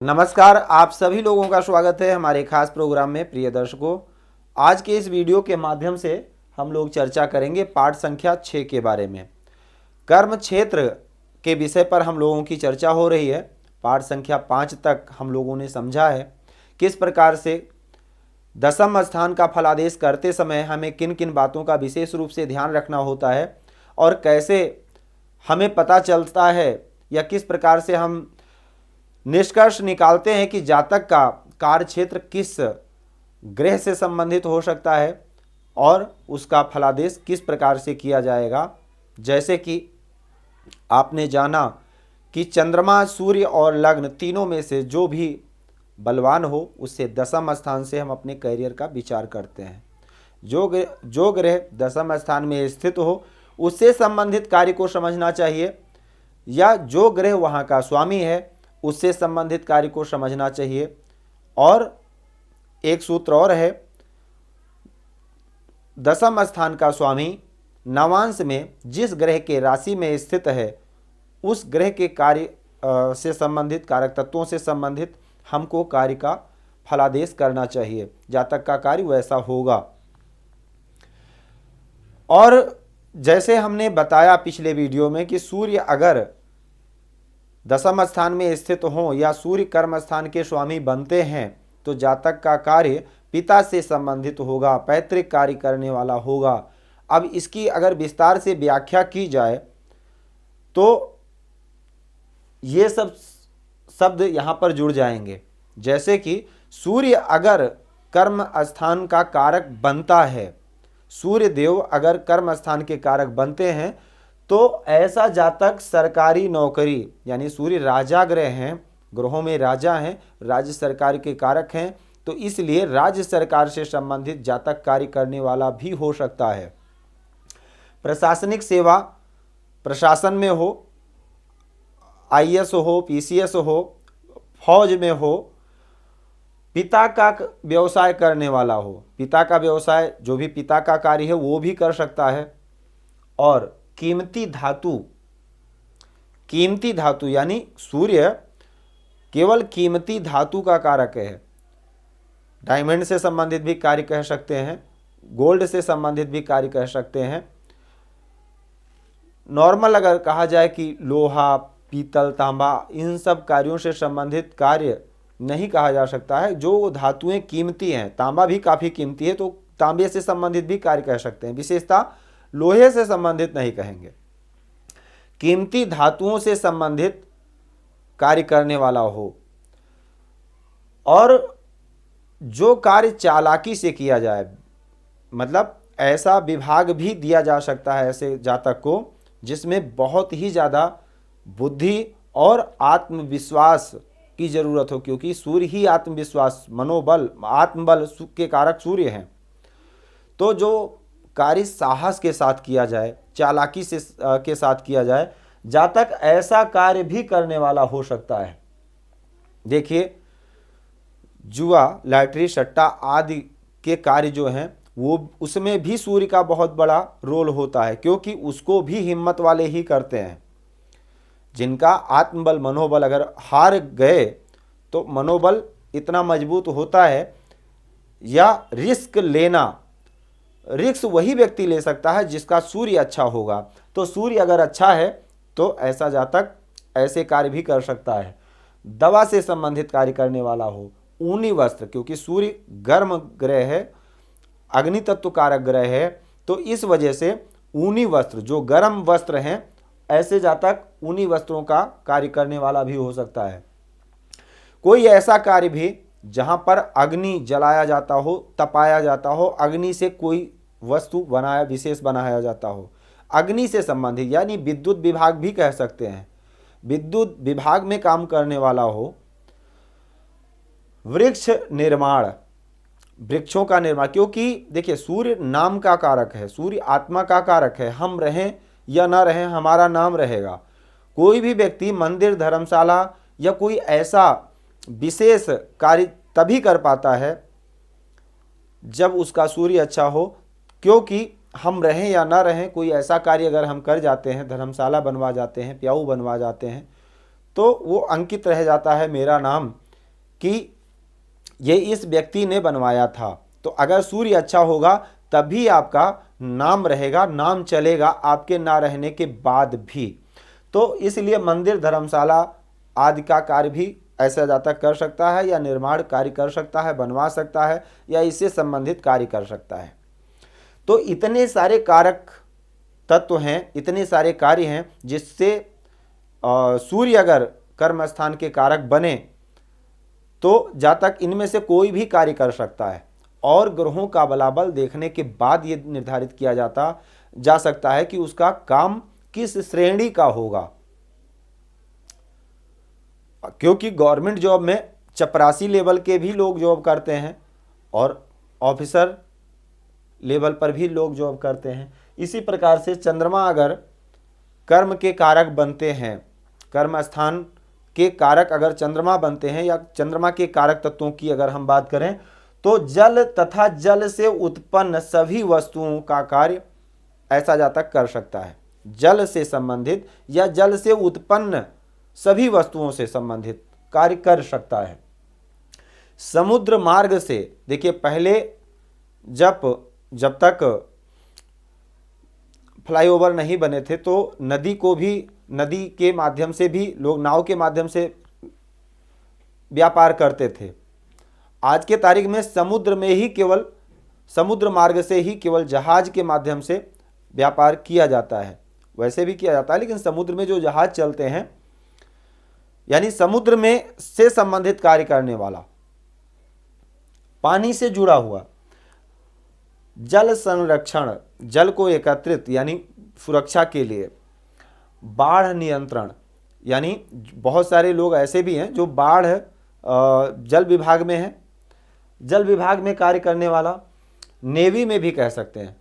नमस्कार, आप सभी लोगों का स्वागत है हमारे खास प्रोग्राम में। प्रिय दर्शकों, आज के इस वीडियो के माध्यम से हम लोग चर्चा करेंगे पाठ संख्या 6 के बारे में। कर्म क्षेत्र के विषय पर हम लोगों की चर्चा हो रही है। पाठ संख्या 5 तक हम लोगों ने समझा है किस प्रकार से दशम स्थान का फलादेश करते समय हमें किन किन बातों का विशेष रूप से ध्यान रखना होता है और कैसे हमें पता चलता है या किस प्रकार से हम निष्कर्ष निकालते हैं कि जातक का कार्य क्षेत्र किस ग्रह से संबंधित हो सकता है और उसका फलादेश किस प्रकार से किया जाएगा। जैसे कि आपने जाना कि चंद्रमा, सूर्य और लग्न तीनों में से जो भी बलवान हो उससे दशम स्थान से हम अपने करियर का विचार करते हैं। जो ग्रह दशम स्थान में स्थित हो उससे संबंधित कार्य को समझना चाहिए, या जो ग्रह वहाँ का स्वामी है उससे संबंधित कार्य को समझना चाहिए। और एक सूत्र और है, दशम स्थान का स्वामी नवांश में जिस ग्रह के राशि में स्थित है उस ग्रह के कार्य से संबंधित, कारक तत्वों से संबंधित हमको कार्य का फलादेश करना चाहिए। जातक का कार्य वैसा होगा। और जैसे हमने बताया पिछले वीडियो में कि सूर्य अगर दशम स्थान में स्थित हों या सूर्य कर्म स्थान के स्वामी बनते हैं तो जातक का कार्य पिता से संबंधित होगा, पैतृक कार्य करने वाला होगा। अब इसकी अगर विस्तार से व्याख्या की जाए तो ये सब शब्द यहाँ पर जुड़ जाएंगे। जैसे कि सूर्य अगर कर्म स्थान का कारक बनता है, सूर्य देव अगर कर्म स्थान के कारक बनते हैं तो ऐसा जातक सरकारी नौकरी, यानी सूर्य राजा ग्रह हैं, ग्रहों में राजा हैं, राज्य सरकार के कारक हैं, तो इसलिए राज्य सरकार से संबंधित जातक कार्य करने वाला भी हो सकता है। प्रशासनिक सेवा, प्रशासन में हो, आईएएस हो, पीसीएस हो, फौज में हो, पिता का व्यवसाय करने वाला हो, पिता का व्यवसाय जो भी पिता का कार्य है वो भी कर सकता है। और कीमती धातु यानी सूर्य केवल कीमती धातु का कारक है। डायमंड से संबंधित भी कार्य कह सकते हैं, गोल्ड से संबंधित भी कार्य कह सकते हैं। नॉर्मल अगर कहा जाए कि लोहा, पीतल, तांबा, इन सब कार्यों से संबंधित कार्य नहीं कहा जा सकता है। जो धातुएं कीमती हैं, तांबा भी काफ़ी कीमती है तो तांबे से संबंधित भी कार्य कह सकते हैं। विशेषता लोहे से संबंधित नहीं कहेंगे। कीमती धातुओं से संबंधित कार्य करने वाला हो और जो कार्य चालाकी से किया जाए, मतलब ऐसा विभाग भी दिया जा सकता है ऐसे जातक को जिसमें बहुत ही ज़्यादा बुद्धि और आत्मविश्वास की जरूरत हो, क्योंकि सूर्य ही आत्मविश्वास, मनोबल, आत्मबल के कारक सूर्य हैं। तो जो कार्य साहस के साथ किया जाए, चालाकी से के साथ किया जाए, जातक ऐसा कार्य भी करने वाला हो सकता है। देखिए, जुआ, लॉटरी, सट्टा आदि के कार्य जो हैं वो उसमें भी सूर्य का बहुत बड़ा रोल होता है, क्योंकि उसको भी हिम्मत वाले ही करते हैं। जिनका आत्मबल, मनोबल अगर हार गए तो मनोबल इतना मजबूत होता है, या रिस्क वही व्यक्ति ले सकता है जिसका सूर्य अच्छा होगा। तो सूर्य अगर अच्छा है तो ऐसा जातक ऐसे कार्य भी कर सकता है। दवा से संबंधित कार्य करने वाला हो, ऊनी वस्त्र, क्योंकि सूर्य गर्म ग्रह है, अग्नि तत्व कारक ग्रह है, तो इस वजह से ऊनी वस्त्र, जो गर्म वस्त्र हैं, ऐसे जातक ऊनी वस्त्रों का कार्य करने वाला भी हो सकता है। कोई ऐसा कार्य भी जहां पर अग्नि जलाया जाता हो, तपाया जाता हो, अग्नि से कोई वस्तु विशेष बनाया जाता हो, अग्नि से संबंधित, यानी विद्युत विभाग भी कह सकते हैं, विद्युत विभाग में काम करने वाला हो। वृक्ष निर्माण, वृक्षों का निर्माण, क्योंकि देखिए सूर्य नाम का कारक है, सूर्य आत्मा का कारक है। हम रहें या ना रहें, हमारा नाम रहेगा। कोई भी व्यक्ति मंदिर, धर्मशाला या कोई ऐसा विशेष कार्य तभी कर पाता है जब उसका सूर्य अच्छा हो, क्योंकि हम रहें या ना रहें, कोई ऐसा कार्य अगर हम कर जाते हैं, धर्मशाला बनवा जाते हैं, प्याऊ बनवा जाते हैं, तो वो अंकित रह जाता है मेरा नाम कि ये इस व्यक्ति ने बनवाया था। तो अगर सूर्य अच्छा होगा तभी आपका नाम रहेगा, नाम चलेगा आपके ना रहने के बाद भी। तो इसलिए मंदिर, धर्मशाला आदि का कार्य भी ऐसा जातक कर सकता है, या निर्माण कार्य कर सकता है, बनवा सकता है, या इससे संबंधित कार्य कर सकता है। तो इतने सारे कारक तत्व हैं, इतने सारे कार्य हैं जिससे सूर्य अगर कर्म स्थान के कारक बने तो जातक इनमें से कोई भी कार्य कर सकता है। और ग्रहों का बलाबल देखने के बाद ये निर्धारित किया जा सकता है कि उसका काम किस श्रेणी का होगा। क्योंकि गवर्नमेंट जॉब में चपरासी लेवल के भी लोग जॉब करते हैं और ऑफिसर लेवल पर भी लोग जॉब करते हैं। इसी प्रकार से चंद्रमा अगर कर्म के कारक बनते हैं, कर्म स्थान के कारक अगर चंद्रमा बनते हैं, या चंद्रमा के कारक तत्वों की अगर हम बात करें तो जल तथा जल से उत्पन्न सभी वस्तुओं का कार्य ऐसा जातक कर सकता है। जल से संबंधित या जल से उत्पन्न सभी वस्तुओं से संबंधित कार्य कर सकता है। समुद्र मार्ग से, देखिए पहले जब तक फ्लाईओवर नहीं बने थे तो नदी के माध्यम से भी लोग नाव के माध्यम से व्यापार करते थे। आज के तारीख में समुद्र मार्ग से ही केवल जहाज के माध्यम से व्यापार किया जाता है। वैसे भी किया जाता है, लेकिन समुद्र में जो जहाज चलते हैं, यानी समुद्र में से संबंधित कार्य करने वाला, पानी से जुड़ा हुआ, जल संरक्षण, जल को एकत्रित यानी सुरक्षा के लिए, बाढ़ नियंत्रण, यानी बहुत सारे लोग ऐसे भी हैं जो बाढ़ जल विभाग में हैं, जल विभाग में कार्य करने वाला, नेवी में भी कह सकते हैं,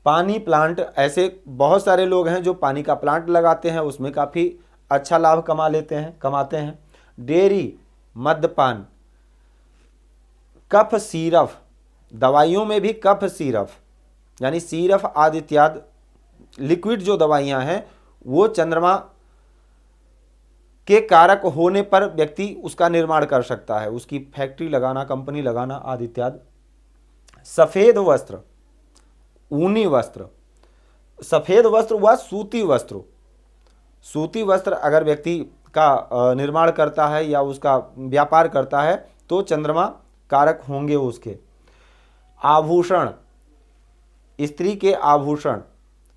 पानी प्लांट, ऐसे बहुत सारे लोग हैं जो पानी का प्लांट लगाते हैं, उसमें काफ़ी अच्छा लाभ कमाते हैं। डेयरी, मद्यपान, कफ सीरफ, दवाइयों में भी कफ सीरफ यानी सीरफ आदि इत्यादि लिक्विड जो दवाइयां हैं वो चंद्रमा के कारक होने पर व्यक्ति उसका निर्माण कर सकता है, उसकी फैक्ट्री लगाना, कंपनी लगाना आदि इत्यादि। सफेद वस्त्र, ऊनी वस्त्र, सफेद वस्त्र व सूती वस्त्र अगर व्यक्ति का निर्माण करता है या उसका व्यापार करता है तो चंद्रमा कारक होंगे उसके। आभूषण, स्त्री के आभूषण,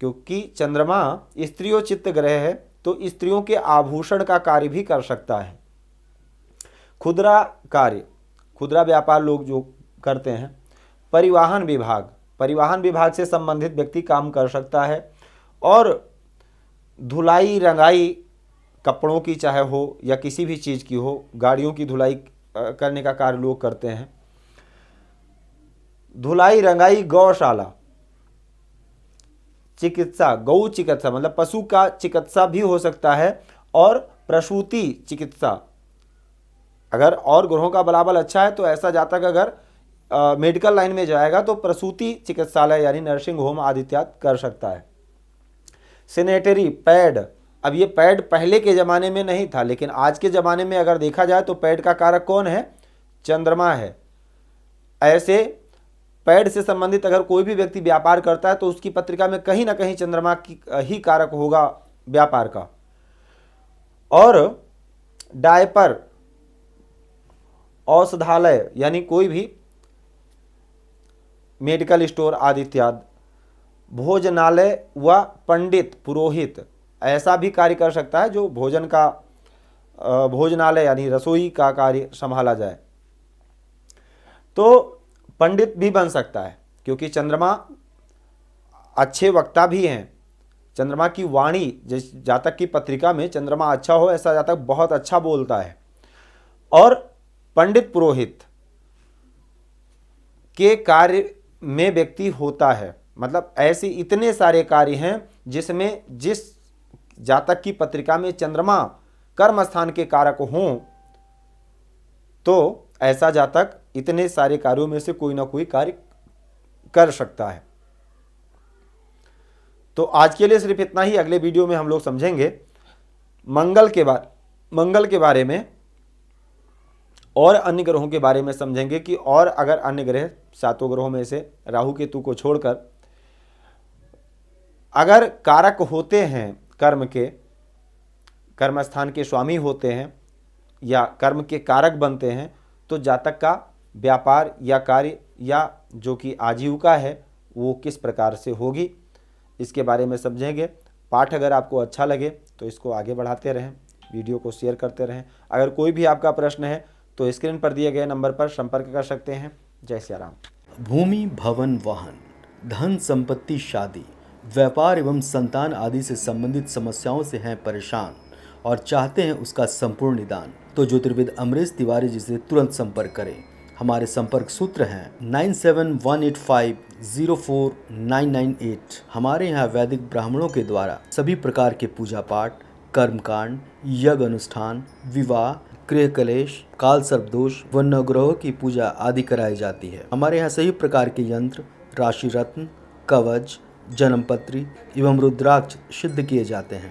क्योंकि चंद्रमा स्त्रियोचित्त ग्रह है तो स्त्रियों के आभूषण का कार्य भी कर सकता है। खुदरा कार्य, खुदरा व्यापार लोग जो करते हैं। परिवहन विभाग से संबंधित व्यक्ति काम कर सकता है। और धुलाई रंगाई, कपड़ों की चाहे हो या किसी भी चीज़ की हो, गाड़ियों की धुलाई करने का कार्य लोग करते हैं। धुलाई रंगाई, गौशाला, चिकित्सा, गौ चिकित्सा मतलब पशु का चिकित्सा भी हो सकता है। और प्रसूति चिकित्सा, अगर और ग्रहों का बलाबल अच्छा है तो ऐसा जातक अगर मेडिकल लाइन में जाएगा तो प्रसूति चिकित्सालय यानी नर्सिंग होम आदि इत्यादि कर सकता है। सैनिटरी पैड, अब ये पैड पहले के ज़माने में नहीं था, लेकिन आज के ज़माने में अगर देखा जाए तो पैड का कारक कौन है? चंद्रमा है। ऐसे पैड से संबंधित अगर कोई भी व्यक्ति व्यापार करता है तो उसकी पत्रिका में कहीं ना कहीं चंद्रमा की ही कारक होगा व्यापार का। और डायपर, औषधालय यानी कोई भी मेडिकल स्टोर आदि इत्यादि। भोजनालय व पंडित पुरोहित ऐसा भी कार्य कर सकता है जो भोजन का भोजनालय यानी रसोई का कार्य संभाला जाए। तो पंडित भी बन सकता है क्योंकि चंद्रमा अच्छे वक्ता भी हैं। चंद्रमा की वाणी, जिस जातक की पत्रिका में चंद्रमा अच्छा हो ऐसा जातक बहुत अच्छा बोलता है। और पंडित पुरोहित के कार्य में व्यक्ति होता है, मतलब ऐसे इतने सारे कार्य हैं जिसमें जिस जातक की पत्रिका में चंद्रमा कर्म स्थान के कारक हों तो ऐसा जातक इतने सारे कार्यों में से कोई ना कोई कार्य कर सकता है। तो आज के लिए सिर्फ इतना ही। अगले वीडियो में हम लोग समझेंगे मंगल के बारे में और अन्य ग्रहों के बारे में समझेंगे कि और अगर अन्य ग्रह 7 ग्रहों में से राहु केतु को छोड़कर अगर कारक होते हैं, कर्म के, कर्म स्थान के स्वामी होते हैं या कर्म के कारक बनते हैं, तो जातक का व्यापार या कार्य या जो कि आजीविका है वो किस प्रकार से होगी, इसके बारे में समझेंगे। पाठ अगर आपको अच्छा लगे तो इसको आगे बढ़ाते रहें, वीडियो को शेयर करते रहें। अगर कोई भी आपका प्रश्न है तो स्क्रीन पर दिए गए नंबर पर संपर्क कर सकते हैं। जय सिया राम। भूमि, भवन, वाहन, धन संपत्ति, शादी, व्यापार एवं संतान आदि से संबंधित समस्याओं से हैं परेशान और चाहते हैं उसका संपूर्ण निदान, तो ज्योतिर्विद अमरीश तिवारी जी से तुरंत संपर्क करें। हमारे संपर्क सूत्र हैं 9718504998। हमारे यहाँ वैदिक ब्राह्मणों के द्वारा सभी प्रकार के पूजा पाठ, कर्मकांड, यज्ञ अनुष्ठान, विवाह, गृह कलेश, काल सर्पदोष व नवग्रहों की पूजा आदि कराई जाती है। हमारे यहाँ सभी प्रकार के यंत्र, राशि रत्न, कवच, जन्मपत्री एवं रुद्राक्ष सिद्ध किए जाते हैं।